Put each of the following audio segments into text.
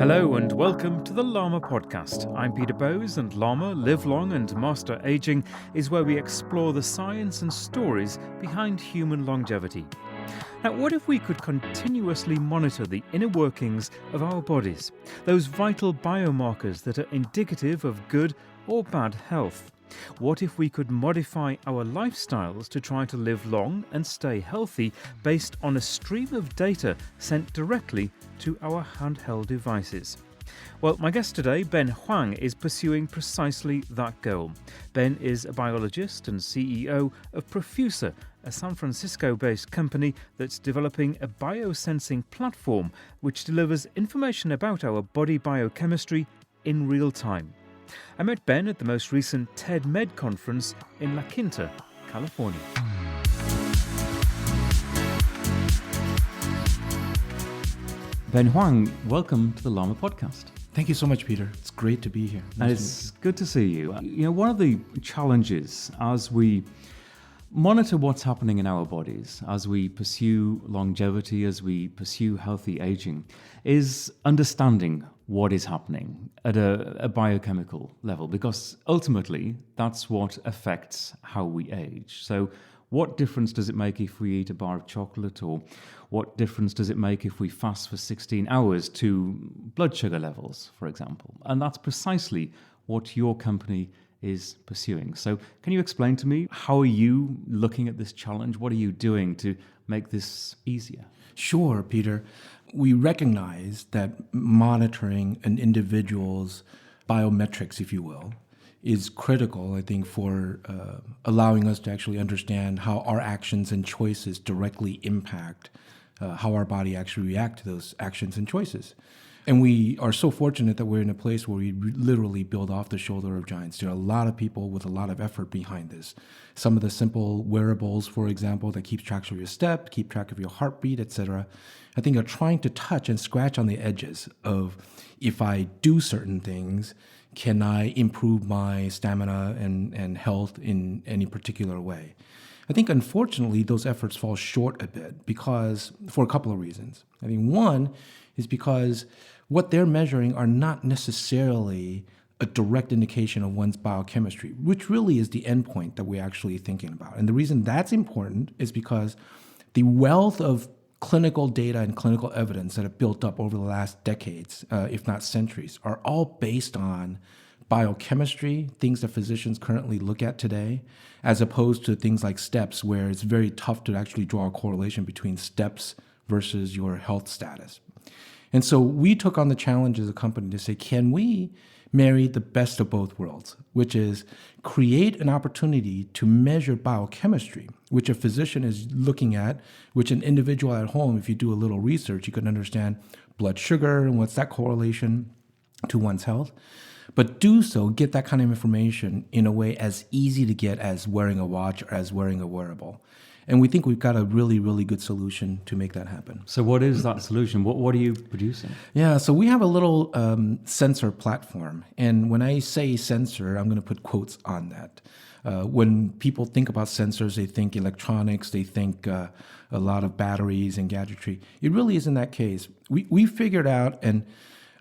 Hello and welcome to the LLAMA podcast. I'm Peter Bowes, and LLAMA, Live Long and Master Aging, is where we explore the science and stories behind human longevity. Now, what if we could continuously monitor the inner workings of our bodies, those vital biomarkers that are indicative of good or bad health? What if we could modify our lifestyles to try to live long and stay healthy based on a stream of data sent directly to our handheld devices? Well, my guest today, Ben Hwang, is pursuing precisely that goal. Ben is a biologist and CEO of Profusa, a San Francisco-based company that's developing a biosensing platform which delivers information about our body biochemistry in real time. I met Ben at the most recent TEDMED conference in La Quinta, California. Ben Hwang, welcome to the LLAMA podcast. Thank you so much, Peter. It's great to be here. And it's good to see you. One of the challenges as we monitor what's happening in our bodies, as we pursue longevity, as we pursue healthy aging, is understanding what is happening at a biochemical level, because ultimately that's what affects how we age. So what difference does it make if we eat a bar of chocolate, or what difference does it make if we fast for 16 hours to blood sugar levels, for example? And that's precisely what your company is pursuing. So can you explain to me, how are you looking at this challenge? What are you doing to make this easier? Sure, Peter. We recognize that monitoring an individual's biometrics, if you will, is critical, I think, for allowing us to actually understand how our actions and choices directly impact how our body actually reacts to those actions and choices. And we are so fortunate that we're in a place where we literally build off the shoulder of giants. There are a lot of people with a lot of effort behind this. Some of the simple wearables, for example, that keep track of your step, keep track of your heartbeat, etc., I think are trying to touch and scratch on the edges of, if I do certain things, can I improve my stamina and health in any particular way? I think, unfortunately, those efforts fall short a bit for a couple of reasons. I think one is because what they're measuring are not necessarily a direct indication of one's biochemistry, which really is the endpoint that we're actually thinking about. And the reason that's important is because the wealth of clinical data and clinical evidence that have built up over the last decades, if not centuries, are all based on biochemistry, things that physicians currently look at today, as opposed to things like steps, where it's very tough to actually draw a correlation between steps versus your health status. And so we took on the challenge as a company to say, can we marry the best of both worlds, which is create an opportunity to measure biochemistry, which a physician is looking at, which an individual at home, if you do a little research, you can understand blood sugar and what's that correlation to one's health. But do so, get that kind of information in a way as easy to get as wearing a watch or as wearing a wearable. And we think we've got a really, really good solution to make that happen. So what is that solution? What are you producing? Yeah, so we have a little sensor platform. And when I say sensor, I'm going to put quotes on that. When people think about sensors, they think electronics, they think a lot of batteries and gadgetry. It really isn't that case. We figured out and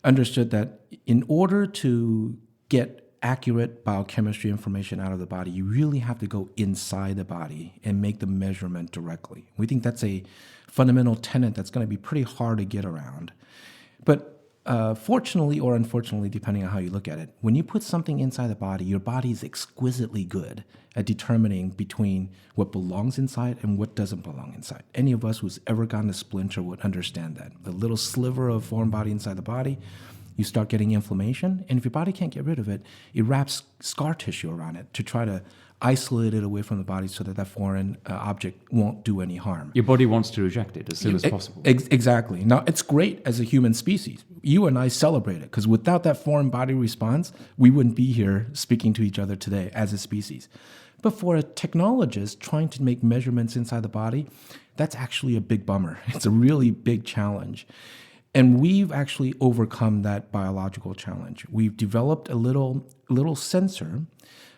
understood that in order to get accurate biochemistry information out of the body, you really have to go inside the body and make the measurement directly. We think that's a fundamental tenet that's going to be pretty hard to get around. But fortunately or unfortunately, depending on how you look at it, when you put something inside the body, your body is exquisitely good at determining between what belongs inside and what doesn't belong inside. Any of us who's ever gotten a splinter would understand that. The little sliver of foreign body inside the body, you start getting inflammation, and if your body can't get rid of it, it wraps scar tissue around it to try to isolate it away from the body so that foreign object won't do any harm. Your body wants to reject it as soon as possible. Exactly. Now, it's great as a human species. You and I celebrate it, because without that foreign body response, we wouldn't be here speaking to each other today as a species. But for a technologist trying to make measurements inside the body, that's actually a big bummer. It's a really big challenge. And we've actually overcome that biological challenge. We've developed a little sensor,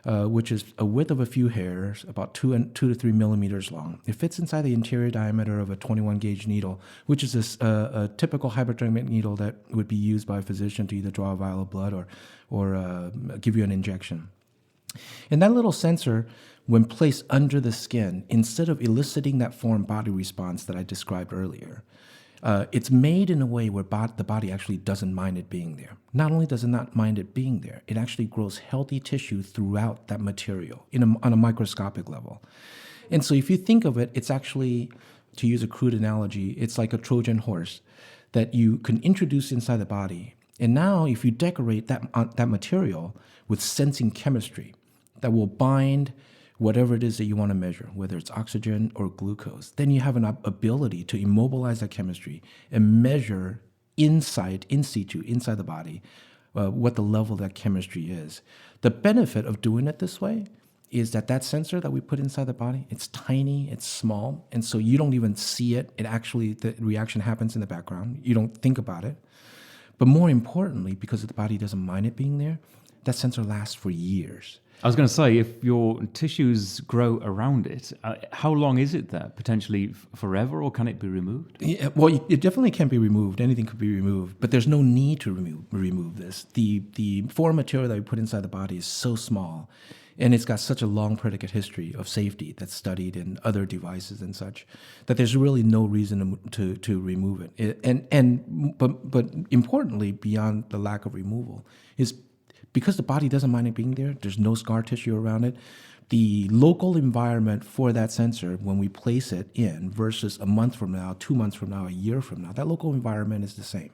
which is a width of a few hairs, about 2 to 3 millimeters long. It fits inside the interior diameter of a 21 gauge needle, which is a typical hypodermic needle that would be used by a physician to either draw a vial of blood or give you an injection. And that little sensor, when placed under the skin, instead of eliciting that foreign body response that I described earlier, it's made in a way where the body actually doesn't mind it being there. Not only does it not mind it being there, it actually grows healthy tissue throughout that material on a microscopic level. And so if you think of it, it's actually, to use a crude analogy, it's like a Trojan horse that you can introduce inside the body. And now if you decorate that material with sensing chemistry that will bind whatever it is that you want to measure, whether it's oxygen or glucose, then you have an ability to immobilize that chemistry and measure in situ, inside the body, what the level of that chemistry is. The benefit of doing it this way is that sensor that we put inside the body, it's tiny, it's small, and so you don't even see it. The reaction happens in the background. You don't think about it. But more importantly, because the body doesn't mind it being there, that sensor lasts for years. I was going to say, if your tissues grow around it, how long is it there? Potentially forever, or can it be removed? Yeah, well, it definitely can be removed. Anything could be removed, but there's no need to remove this. The foreign material that we put inside the body is so small, and it's got such a long predicate history of safety that's studied in other devices and such, that there's really no reason to remove it. But importantly, beyond the lack of removal, is because the body doesn't mind it being there, there's no scar tissue around it, the local environment for that sensor, when we place it in versus a month from now, 2 months from now, a year from now, that local environment is the same.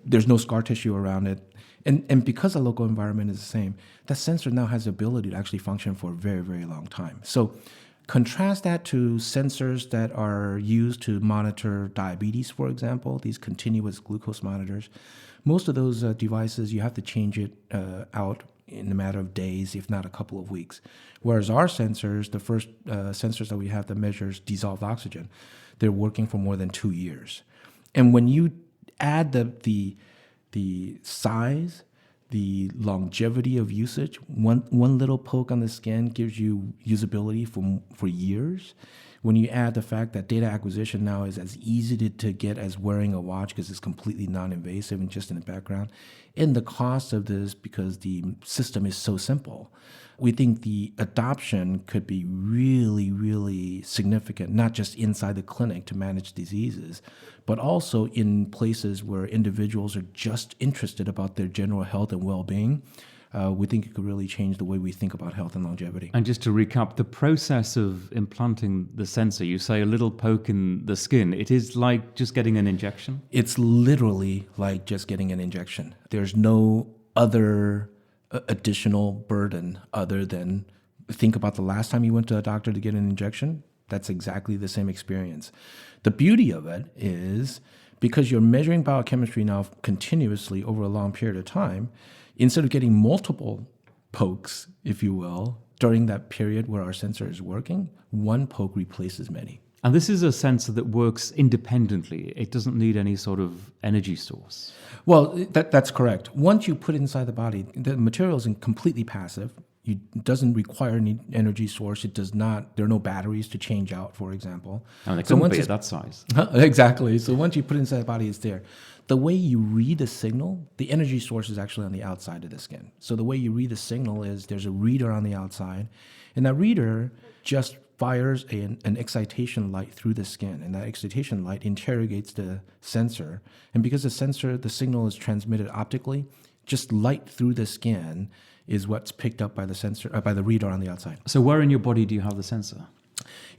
There's no scar tissue around it. And because the local environment is the same, that sensor now has the ability to actually function for a very, very long time. So contrast that to sensors that are used to monitor diabetes, for example, these continuous glucose monitors. Most of those devices, you have to change it out in a matter of days, if not a couple of weeks. Whereas our sensors, the first sensors that we have that measures dissolved oxygen, they're working for more than 2 years. And when you add the size, the longevity of usage, one little poke on the skin gives you usability for years. When you add the fact that data acquisition now is as easy to get as wearing a watch because it's completely non-invasive and just in the background, and the cost of this because the system is so simple, we think the adoption could be really, really significant, not just inside the clinic to manage diseases, but also in places where individuals are just interested about their general health and well-being. We think it could really change the way we think about health and longevity. And just to recap, the process of implanting the sensor, you say a little poke in the skin, it is like just getting an injection? It's literally like just getting an injection. There's no other additional burden other than think about the last time you went to a doctor to get an injection. That's exactly the same experience. The beauty of it is because you're measuring biochemistry now continuously over a long period of time, instead of getting multiple pokes, if you will, during that period where our sensor is working, one poke replaces many. And this is a sensor that works independently. It doesn't need any sort of energy source. Well, that's correct. Once you put it inside the body, the material is completely passive. It doesn't require any energy source. It does not. There are no batteries to change out, for example. And they couldn't be at that size. Exactly. So once you put it inside the body, it's there. The way you read the signal, the energy source is actually on the outside of the skin. So the way you read the signal is there's a reader on the outside, and that reader just fires an excitation light through the skin, and that excitation light interrogates the sensor. And because the signal is transmitted optically, just light through the skin is what's picked up by the sensor, by the reader on the outside. So where in your body do you have the sensor?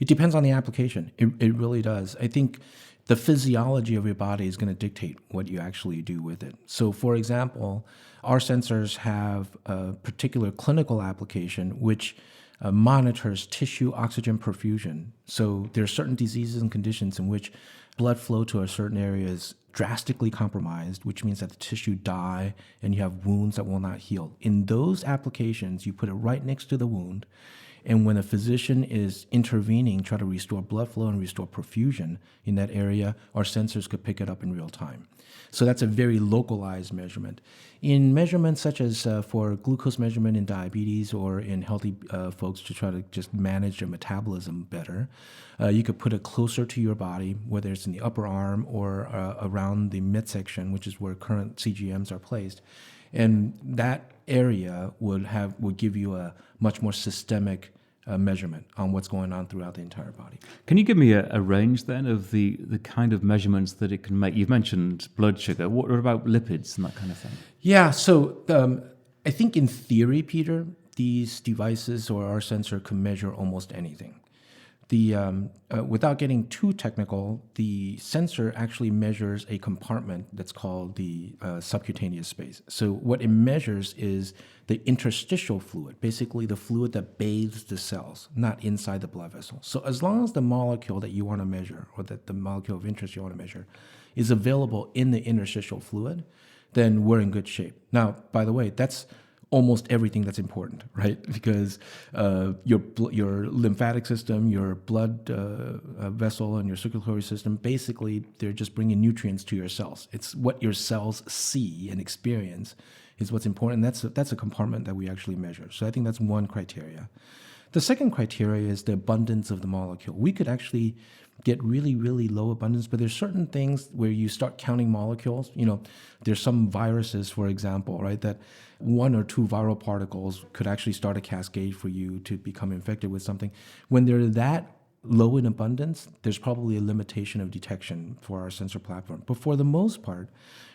It depends on the application. It really does. I think the physiology of your body is going to dictate what you actually do with it. So, for example, our sensors have a particular clinical application which monitors tissue oxygen perfusion. So there are certain diseases and conditions in which blood flow to a certain area is drastically compromised, which means that the tissue die and you have wounds that will not heal. In those applications, you put it right next to the wound, And when a physician is intervening, try to restore blood flow and restore perfusion in that area, our sensors could pick it up in real time. So that's a very localized measurement. In measurements such as for glucose measurement in diabetes or in healthy folks to try to just manage their metabolism better, you could put it closer to your body, whether it's in the upper arm or around the midsection, which is where current CGMs are placed. And that area would give you a much more systemic measurement on what's going on throughout the entire body. Can you give me a range then of the kind of measurements that it can make? You've mentioned blood sugar. What about lipids and that kind of thing? Yeah, so I think in theory, Peter, these devices or our sensor can measure almost anything. Without getting too technical, the sensor actually measures a compartment that's called the subcutaneous space. So what it measures is the interstitial fluid, basically the fluid that bathes the cells, not inside the blood vessel. So as long as the molecule that you want to measure, or that the molecule of interest you want to measure, is available in the interstitial fluid, then we're in good shape. Now, by the way, that's almost everything that's important, right? Because your lymphatic system, your blood vessel, and your circulatory system, basically, they're just bringing nutrients to your cells. It's what your cells see and experience is what's important. That's a compartment that we actually measure. So I think that's one criteria. The second criteria is the abundance of the molecule. We could actually get really, really low abundance, but there's certain things where you start counting molecules. There's some viruses, for example, right, that one or two viral particles could actually start a cascade for you to become infected with something. When they're that low in abundance, there's probably a limitation of detection for our sensor platform. But for the most part,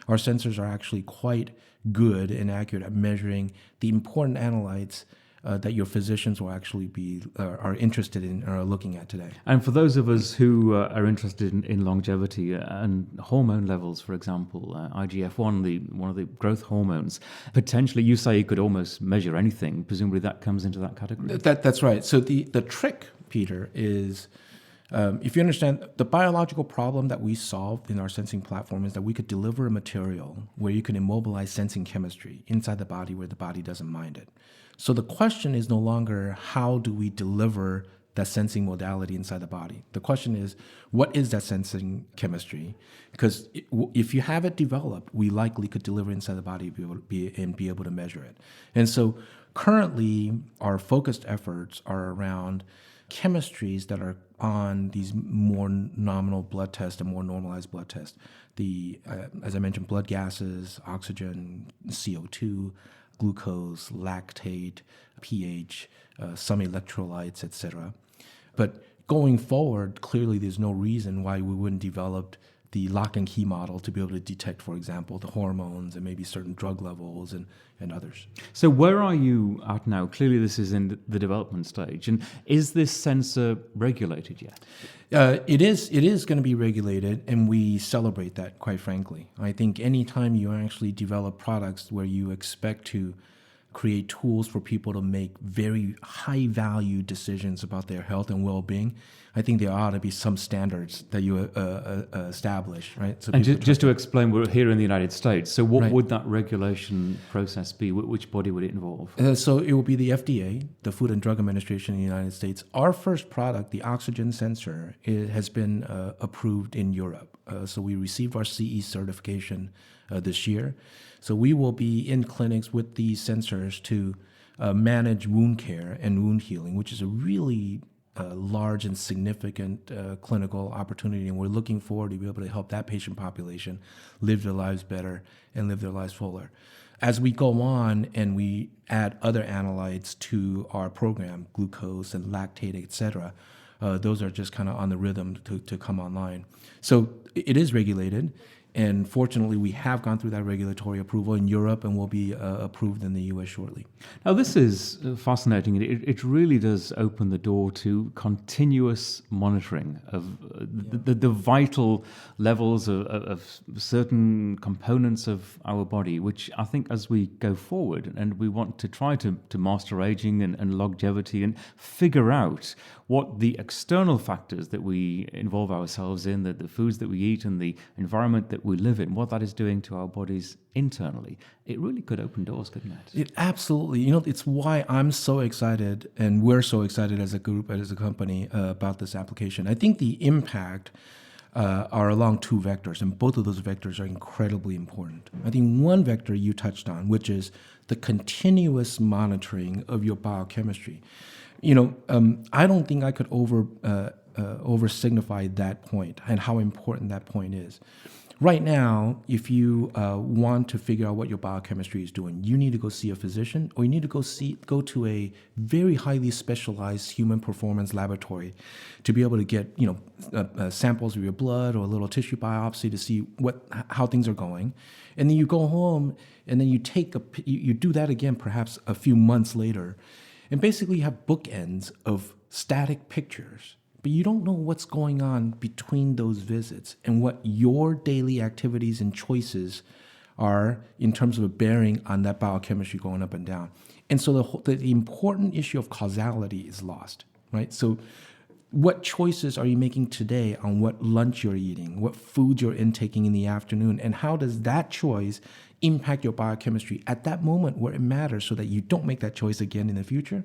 our sensors are actually quite good and accurate at measuring the important analytes that your physicians will actually are interested in or are looking at today. And for those of us who are interested in longevity and hormone levels, for example, IGF-1, one of the growth hormones, potentially you say you could almost measure anything. Presumably that comes into that category. That's right. So the trick, Peter, is if you understand the biological problem that we solved in our sensing platform is that we could deliver a material where you can immobilize sensing chemistry inside the body where the body doesn't mind it. So the question is no longer how do we deliver that sensing modality inside the body. The question is, what is that sensing chemistry? Because if you have it developed, we likely could deliver inside the body and be able to measure it. And so currently, our focused efforts are around chemistries that are on these more nominal blood tests and more normalized blood tests. As I mentioned, blood gases, oxygen, CO2, glucose, lactate, pH, some electrolytes, etc. But going forward, clearly there's no reason why we wouldn't develop the lock and key model to be able to detect, for example, the hormones and maybe certain drug levels and others. So where are you at now? Clearly this is in the development stage. And is this sensor regulated yet? It is going to be regulated, and we celebrate that, quite frankly. I think anytime you actually develop products where you expect to create tools for people to make very high-value decisions about their health and well-being, I think there ought to be some standards that you establish, right? So and just to explain, we're here in the United States. So what Right. would that regulation process be? Which body would it involve? So it will be the FDA, the Food and Drug Administration in the United States. Our first product, the oxygen sensor, has been approved in Europe. So we received our CE certification this year. So we will be in clinics with these sensors to manage wound care and wound healing, which is a really large and significant clinical opportunity, and we're looking forward to be able to help that patient population live their lives better and live their lives fuller. As we go on and we add other analytes to our program, glucose and lactate, et cetera, those are just kind of on the rhythm to come online. So it is regulated. And fortunately, we have gone through that regulatory approval in Europe and will be approved in the U.S. shortly. Now, this is fascinating. It really does open the door to continuous monitoring of the vital levels of certain components of our body, which I think as we go forward and we want to try to master aging and longevity and figure out what the external factors that we involve ourselves in, the foods that we eat and the environment that we live in, what that is doing to our bodies internally, it really could open doors, couldn't it? It absolutely. It's why I'm so excited, and we're so excited as a group, as a company, about this application. I think the impact are along two vectors, and both of those vectors are incredibly important. I think one vector you touched on, which is the continuous monitoring of your biochemistry. I don't think I could over signify that point and how important that point is. Right now, if you want to figure out what your biochemistry is doing, you need to go see a physician, or you need to go to a very highly specialized human performance laboratory to be able to get samples of your blood or a little tissue biopsy to see how things are going. And then you go home, and then you do that again perhaps a few months later, and basically you have bookends of static pictures. But you don't know what's going on between those visits and what your daily activities and choices are in terms of a bearing on that biochemistry going up and down. And so the important issue of causality is lost, right? So what choices are you making today on what lunch you're eating, what food you're intaking in the afternoon, and how does that choice impact your biochemistry at that moment where it matters so that you don't make that choice again in the future?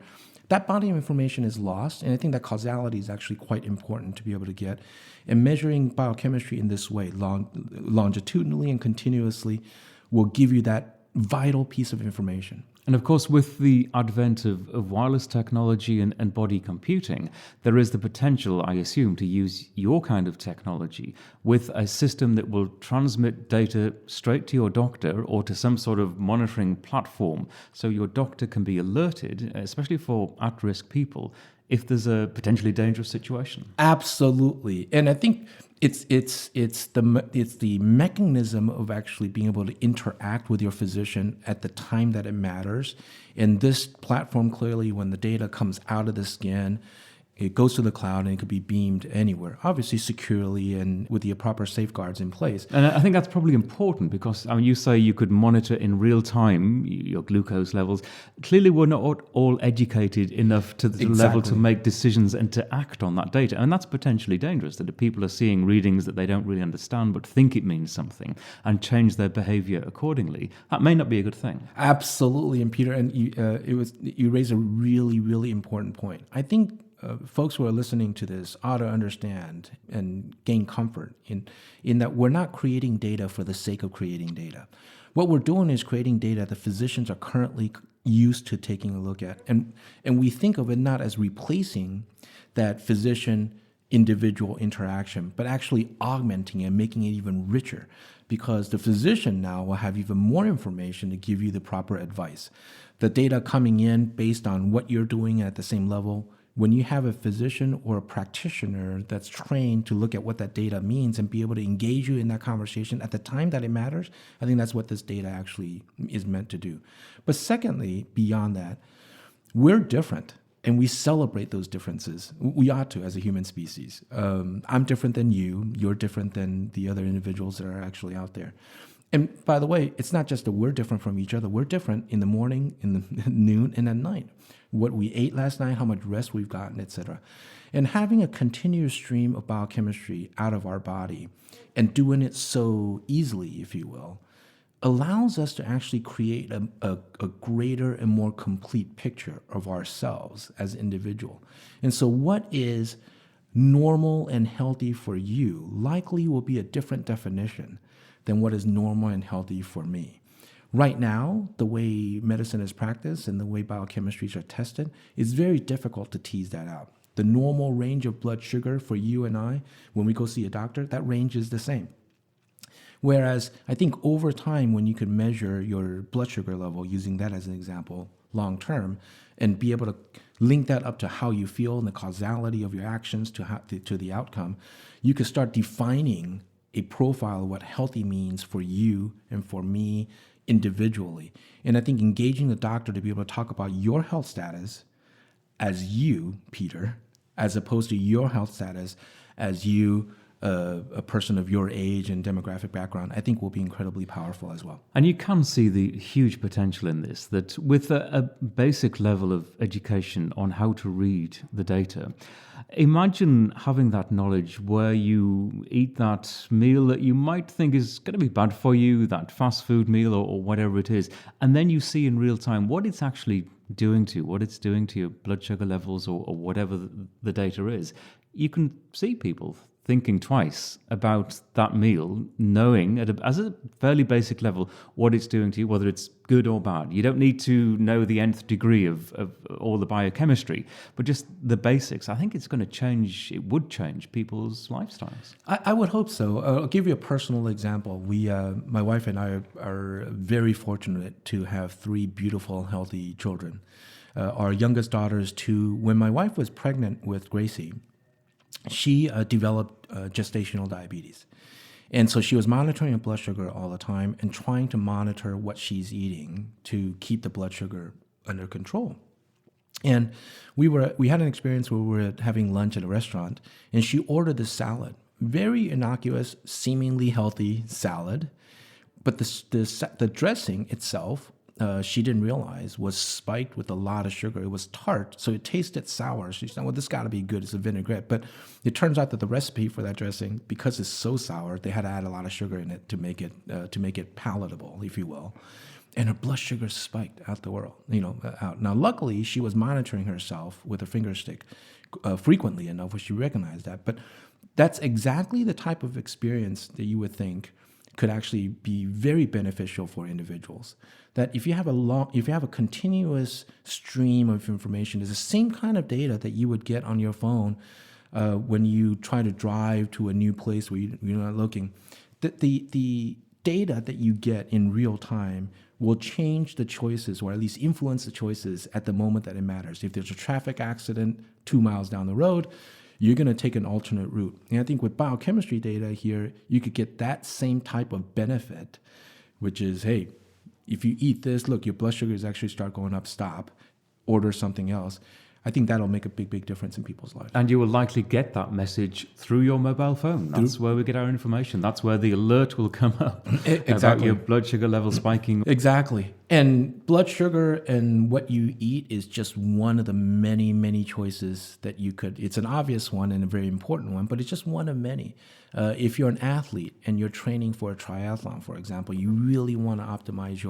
That body of information is lost, and I think that causality is actually quite important to be able to get. And measuring biochemistry in this way, longitudinally and continuously, will give you that vital piece of information. And of course, with the advent of wireless technology and body computing, there is the potential, I assume, to use your kind of technology with a system that will transmit data straight to your doctor or to some sort of monitoring platform, so your doctor can be alerted, especially for at-risk people, if there's a potentially dangerous situation. Absolutely. And I think it's the mechanism of actually being able to interact with your physician at the time that it matters. And this platform, clearly, when the data comes out of the skin, it goes to the cloud and it could be beamed anywhere, obviously securely and with the proper safeguards in place. And I think that's probably important because, you say you could monitor in real time your glucose levels. Clearly, we're not all educated enough to the level to make decisions and to act on that data. And that's potentially dangerous, that people are seeing readings that they don't really understand but think it means something and change their behavior accordingly. That may not be a good thing. Absolutely. And Peter, and you raise a really, really important point. I think folks who are listening to this ought to understand and gain comfort in that we're not creating data for the sake of creating data. What we're doing is creating data that physicians are currently used to taking a look at. And we think of it not as replacing that physician individual interaction, but actually augmenting and making it even richer, because the physician now will have even more information to give you the proper advice. The data coming in based on what you're doing at the same level. When you have a physician or a practitioner that's trained to look at what that data means and be able to engage you in that conversation at the time that it matters, I think that's what this data actually is meant to do. But secondly, beyond that, we're different and we celebrate those differences. We ought to as a human species. I'm different than you. You're different than the other individuals that are actually out there. And by the way, it's not just that we're different from each other. We're different in the morning, in the noon, and at night. What we ate last night, how much rest we've gotten, etc. And having a continuous stream of biochemistry out of our body and doing it so easily, if you will, allows us to actually create a greater and more complete picture of ourselves as individual. And so what is normal and healthy for you likely will be a different definition than what is normal and healthy for me. Right now, the way medicine is practiced and the way biochemistries are tested, it's very difficult to tease that out. The normal range of blood sugar for you and I, when we go see a doctor, that range is the same. Whereas I think over time, when you can measure your blood sugar level, using that as an example, long term, and be able to link that up to how you feel and the causality of your actions to the outcome, you can start defining a profile of what healthy means for you and for me individually. And I think engaging the doctor to be able to talk about your health status as you, Peter, as opposed to your health status as you, a person of your age and demographic background, I think will be incredibly powerful as well. And you can see the huge potential in this, that with a basic level of education on how to read the data, imagine having that knowledge where you eat that meal that you might think is going to be bad for you, that fast food meal or whatever it is, and then you see in real time what it's actually doing to you, what it's doing to your blood sugar levels or whatever the data is. You can see people thinking twice about that meal, knowing as a fairly basic level what it's doing to you, whether it's good or bad. You don't need to know the nth degree of all the biochemistry, but just the basics. I think it would change people's lifestyles. I would hope so. I'll give you a personal example. My wife and I are very fortunate to have 3 beautiful, healthy children. Our youngest daughter is 2. When my wife was pregnant with Gracie, she developed gestational diabetes. And so she was monitoring her blood sugar all the time and trying to monitor what she's eating to keep the blood sugar under control. And we had an experience where we were having lunch at a restaurant, and she ordered this salad, very innocuous, seemingly healthy salad, but the dressing itself, she didn't realize was spiked with a lot of sugar. It was tart, so it tasted sour. She said, well, this got to be good. It's a vinaigrette. But it turns out that the recipe for that dressing, because it's so sour, they had to add a lot of sugar in it to make it palatable, if you will. And her blood sugar spiked out. Now, luckily, she was monitoring herself with a finger stick frequently enough where she recognized that. But that's exactly the type of experience that you would think could actually be very beneficial for individuals. That if you have a continuous stream of information, it's the same kind of data that you would get on your phone when you try to drive to a new place where you're not looking. The data that you get in real time will change the choices, or at least influence the choices at the moment that it matters. If there's a traffic accident 2 miles down the road, you're going to take an alternate route. And I think with biochemistry data here, you could get that same type of benefit, which is, hey, if you eat this, look, your blood sugars actually start going up, stop, order something else. I think that'll make a big, big difference in people's lives. And you will likely get that message through your mobile phone. That's where we get our information. That's where the alert will come up about your blood sugar level spiking. Exactly. And blood sugar and what you eat is just one of the many, many choices that you could. It's an obvious one and a very important one, but it's just one of many. If you're an athlete and you're training for a triathlon, for example, you really want to optimize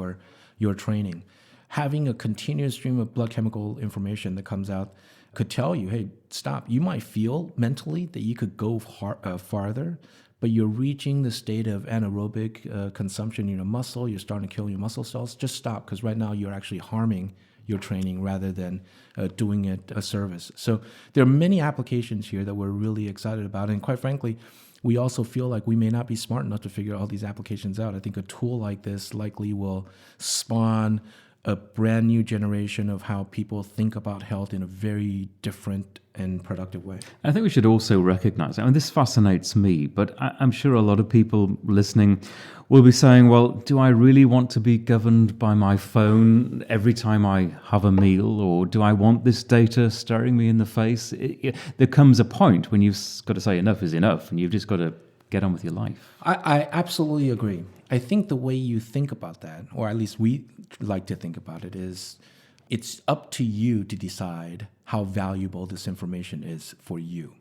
your training. Having a continuous stream of blood chemical information that comes out could tell you, hey, stop. You might feel mentally that you could go farther, but you're reaching the state of anaerobic consumption in your muscle. You're starting to kill your muscle cells. Just stop, because right now you're actually harming your training rather than doing it a service. So there are many applications here that we're really excited about. And quite frankly, we also feel like we may not be smart enough to figure all these applications out. I think a tool like this likely will spawn a brand new generation of how people think about health in a very different and productive way. I think we should also recognize, this fascinates me, but I'm sure a lot of people listening will be saying, well, do I really want to be governed by my phone every time I have a meal, or do I want this data staring me in the face? There comes a point when you've got to say enough is enough, and you've just got to get on with your life. I absolutely agree. I think the way you think about that, or at least we like to think about it, is it's up to you to decide how valuable this information is for you.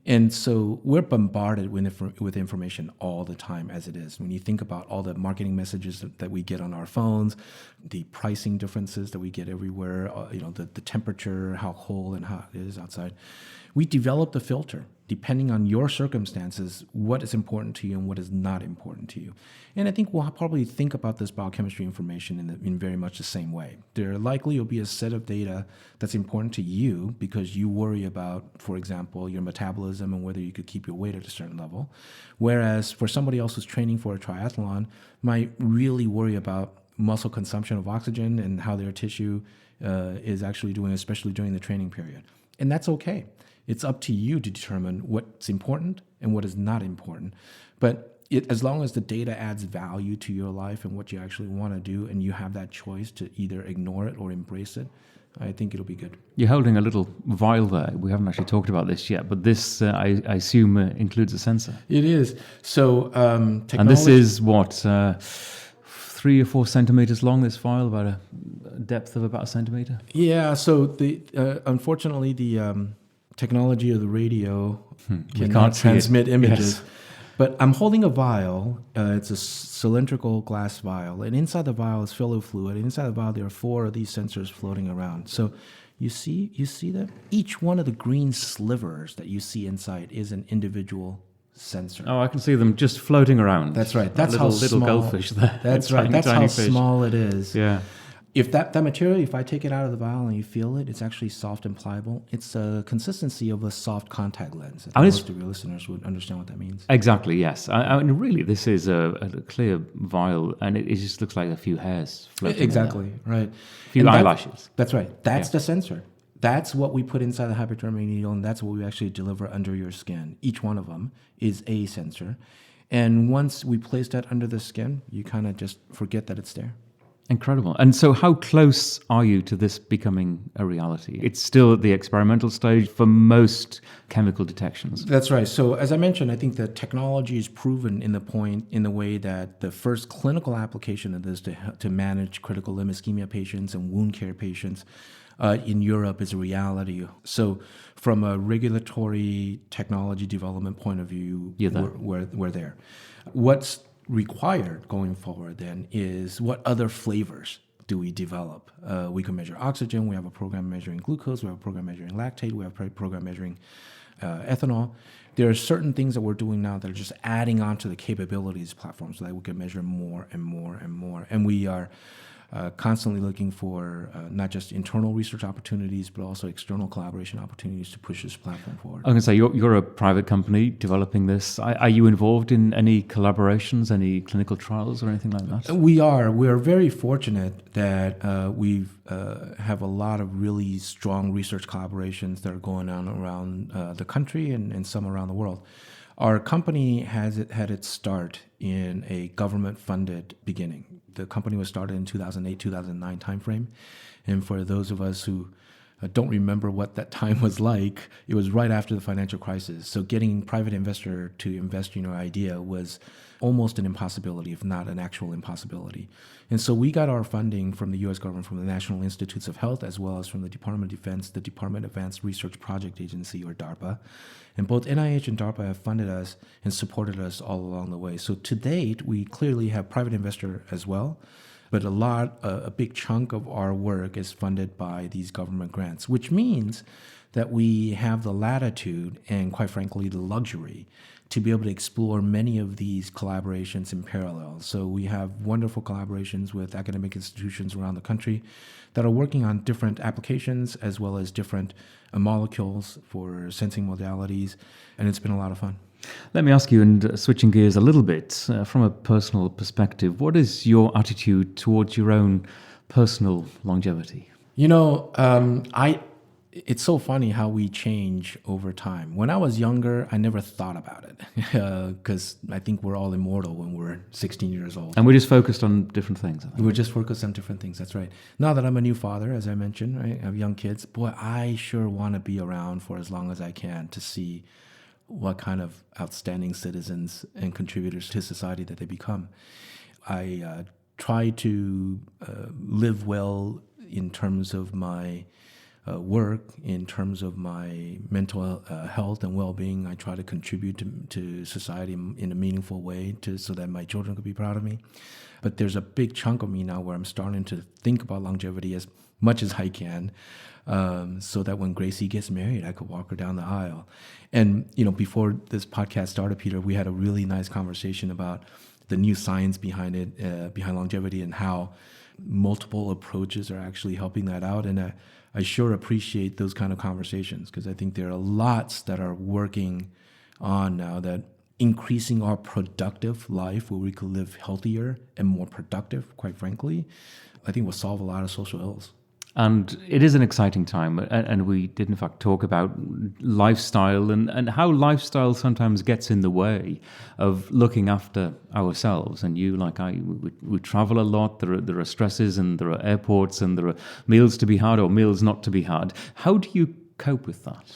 And so we're bombarded with information all the time as it is. When you think about all the marketing messages that we get on our phones, the pricing differences that we get everywhere, the temperature, how cold and hot it is outside, we developed a filter depending on your circumstances, what is important to you and what is not important to you. And I think we'll probably think about this biochemistry information in very much the same way. There likely will be a set of data that's important to you because you worry about, for example, your metabolism and whether you could keep your weight at a certain level. Whereas for somebody else who's training for a triathlon, might really worry about muscle consumption of oxygen and how their tissue is actually doing, especially during the training period. And that's okay. It's up to you to determine what's important and what is not important. But as long as the data adds value to your life and what you actually want to do, and you have that choice to either ignore it or embrace it, I think it'll be good. You're holding a little vial there. We haven't actually talked about this yet, but this, I assume, includes a sensor. It is. So technology... And this is what, 3 or 4 centimeters long, this vial, about a depth of about a centimeter? Yeah, so unfortunately, the technology of the radio cannot transmit images. Yes. But I'm holding a vial. It's a cylindrical glass vial. And inside the vial is filled with fluid. And inside the vial, there are 4 of these sensors floating around. So you see that? Each one of the green slivers that you see inside is an individual sensor. Oh, I can see them just floating around. That's right. That's how little small, goldfish there. That's right. That's how small it is. Yeah. If that material, if I take it out of the vial and you feel it, it's actually soft and pliable. It's a consistency of a soft contact lens. I think most of your listeners would understand what that means. Exactly, yes. I mean, really, this is a clear vial, and it just looks like a few hairs floating. Exactly, right. A few eyelashes. That's right. That's the sensor. That's what we put inside the hypodermic needle, and that's what we actually deliver under your skin. Each one of them is a sensor. And once we place that under the skin, you kind of just forget that it's there. Incredible. And so how close are you to this becoming a reality? It's still at the experimental stage for most chemical detections. That's right. So as I mentioned, I think the technology is proven in the way that the first clinical application of this to manage critical limb ischemia patients and wound care patients in Europe is a reality. So from a regulatory technology development point of view, we're there. What's required going forward then is what other flavors do we develop? We can measure oxygen. We have a program measuring glucose. We have a program measuring lactate. We have a program measuring ethanol. There are certain things that we're doing now that are just adding on to the capabilities platform so that we can measure more and more and more. And we are constantly looking for not just internal research opportunities, but also external collaboration opportunities to push this platform forward. I was going to say, you're a private company developing this. Are you involved in any collaborations, any clinical trials or anything like that? We are. We're very fortunate that we have a lot of really strong research collaborations that are going on around the country and some around the world. Our company had its start in a government-funded beginning. The company was started in 2008, 2009 timeframe. And for those of us who don't remember what that time was like, it was right after the financial crisis. So getting private investor to invest in your idea was almost an impossibility, if not an actual impossibility. And so we got our funding from the U.S. government, from the National Institutes of Health, as well as from the Department of Defense, the Department of Advanced Research Project Agency, or DARPA. And both NIH and DARPA have funded us and supported us all along the way. So to date, we clearly have private investor as well, but a big chunk of our work is funded by these government grants, which means that we have the latitude and, quite frankly, the luxury to be able to explore many of these collaborations in parallel. So we have wonderful collaborations with academic institutions around the country that are working on different applications as well as different molecules for sensing modalities, and it's been a lot of fun. Let me ask you, and switching gears a little bit, from a personal perspective, what is your attitude towards your own personal longevity? You know, it's so funny how we change over time. When I was younger, I never thought about it because I think we're all immortal when we're 16 years old. And we're just focused on different things. I think. We're just focused on different things. That's right. Now that I'm a new father, as I mentioned, right, I have young kids. Boy, I sure want to be around for as long as I can to see what kind of outstanding citizens and contributors to society that they become. I try to live well in terms of my work, in terms of my mental health and well-being. I try to contribute to society in a meaningful way so that my children could be proud of me. But there's a big chunk of me now where I'm starting to think about longevity as much as I can, so that when Gracie gets married, I could walk her down the aisle. And, you know, before this podcast started, Peter, we had a really nice conversation about the new science behind it, behind longevity, and how multiple approaches are actually helping that out. And I sure appreciate those kind of conversations because I think there are lots that are working on now that increasing our productive life where we could live healthier and more productive, quite frankly, I think will solve a lot of social ills. And it is an exciting time. And we did, in fact, talk about lifestyle and how lifestyle sometimes gets in the way of looking after ourselves. And you, like we travel a lot. There are stresses, and there are airports, and there are meals to be had or meals not to be had. How do you cope with that?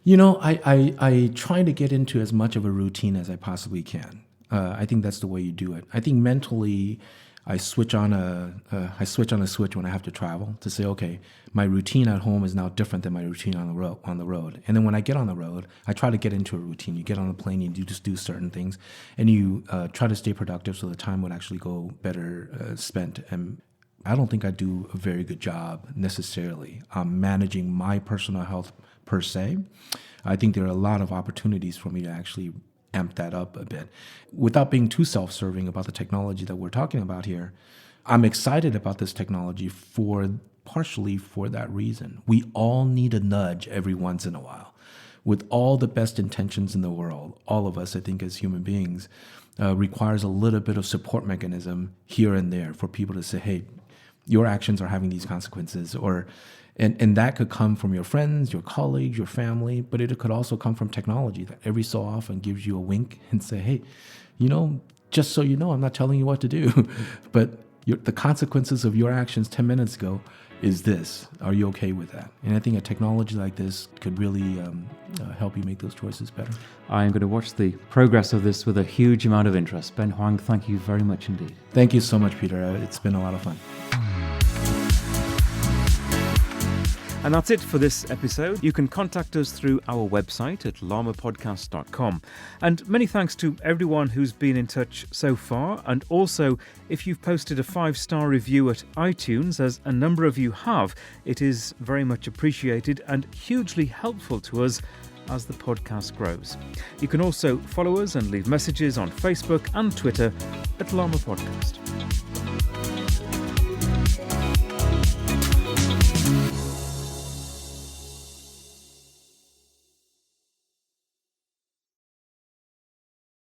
I try to get into as much of a routine as I possibly can. I think that's the way you do it. I think mentally, I switch on a switch when I have to travel to say, okay, my routine at home is now different than my routine on the road. And then when I get on the road, I try to get into a routine. You get on a plane, you just do certain things, and you try to stay productive so the time would actually go better spent. And I don't think I do a very good job necessarily managing my personal health per se. I think there are a lot of opportunities for me to actually amp that up a bit. Without being too self-serving about the technology that we're talking about here, I'm excited about this technology partially for that reason. We all need a nudge every once in a while. With all the best intentions in the world, all of us, I think, as human beings, requires a little bit of support mechanism here and there for people to say, hey, your actions are having these consequences, and that could come from your friends, your colleagues, your family, but it could also come from technology that every so often gives you a wink and say, hey, just so you know, I'm not telling you what to do, but the consequences of your actions 10 minutes ago is this. Are you okay with that? And I think a technology like this could really help you make those choices better. I am going to watch the progress of this with a huge amount of interest. Ben Hwang, thank you very much indeed. Thank you so much, Peter. It's been a lot of fun. And that's it for this episode. You can contact us through our website at lamapodcast.com. And many thanks to everyone who's been in touch so far. And also, if you've posted a 5-star review at iTunes, as a number of you have, it is very much appreciated and hugely helpful to us as the podcast grows. You can also follow us and leave messages on Facebook and Twitter at LLAMA Podcast.